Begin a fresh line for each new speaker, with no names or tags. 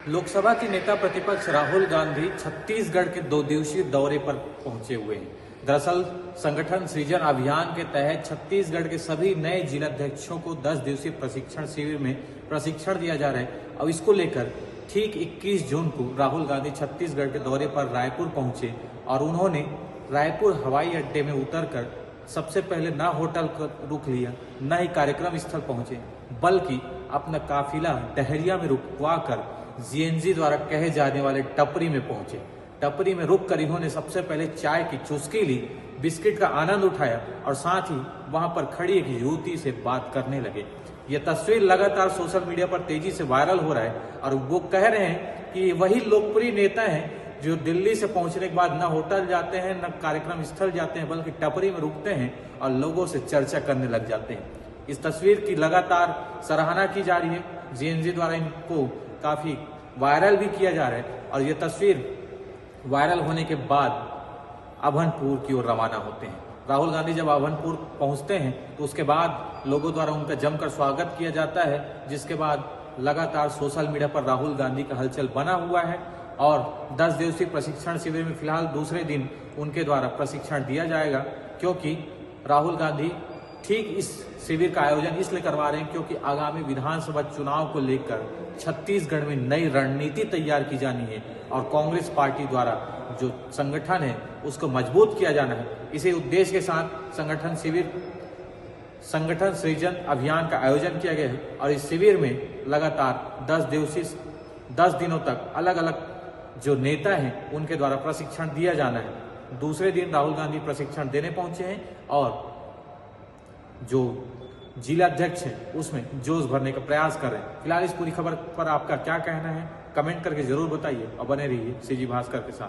लोकसभा के नेता प्रतिपक्ष राहुल गांधी छत्तीसगढ़ के 2 दिवसीय दौरे पर पहुंचे हुए हैं। दरअसल संगठन सृजन अभियान के तहत छत्तीसगढ़ के सभी नए जिलाध्यक्षों को 10 दिवसीय प्रशिक्षण शिविर में प्रशिक्षण दिया जा रहा है। अब इसको लेकर ठीक 21 जून को राहुल गांधी छत्तीसगढ़ के दौरे पर रायपुर पहुंचे और उन्होंने रायपुर हवाई अड्डे में उतरकर सबसे पहले न होटल का रुक लिया, न ही कार्यक्रम स्थल पहुंचे, बल्कि अपना काफिला डहरिया में रुकवा कर जीएनजी द्वारा कहे जाने वाले टपरी में पहुंचे। टपरी में रुककर इन्होंने सबसे पहले चाय की चुस्की ली, बिस्किट का आनंद उठाया और साथ ही वहां पर खड़ी एक युवती से बात करने लगे। यह तस्वीर लगातार सोशल मीडिया पर तेजी से वायरल हो रहा है और वो कह रहे हैं कि वही लोकप्रिय नेता हैं जो दिल्ली से पहुंचने के बाद न होटल जाते हैं, न कार्यक्रम स्थल जाते हैं, बल्कि टपरी में रुकते हैं और लोगों से चर्चा करने लग जाते हैं। इस तस्वीर की लगातार सराहना की जा रही है, जीएनजी द्वारा इनको काफी वायरल भी किया जा रहा है और ये तस्वीर वायरल होने के बाद अभनपुर की ओर रवाना होते हैं। राहुल गांधी जब अभनपुर पहुंचते हैं तो उसके बाद लोगों द्वारा उनका जमकर स्वागत किया जाता है, जिसके बाद लगातार सोशल मीडिया पर राहुल गांधी का हलचल बना हुआ है और 10 दिवसीय प्रशिक्षण शिविर में फिलहाल दूसरे दिन उनके द्वारा प्रशिक्षण दिया जाएगा, क्योंकि राहुल गांधी ठीक इस शिविर का आयोजन इसलिए करवा रहे हैं क्योंकि आगामी विधानसभा चुनाव को लेकर छत्तीसगढ़ में नई रणनीति तैयार की जानी है और कांग्रेस पार्टी द्वारा जो संगठन है उसको मजबूत किया जाना है। इसी उद्देश्य के साथ संगठन सृजन अभियान का आयोजन किया गया है और इस शिविर में लगातार 10 दिनों तक अलग अलग जो नेता हैं उनके द्वारा प्रशिक्षण दिया जाना है। दूसरे दिन राहुल गांधी प्रशिक्षण देने पहुंचे हैं और जो जिला अध्यक्ष है उसमें जोश भरने का प्रयास कर रहे हैं। फिलहाल इस पूरी खबर पर आपका क्या कहना है, कमेंट करके जरूर बताइए और बने रहिए सीजी भास्कर के साथ।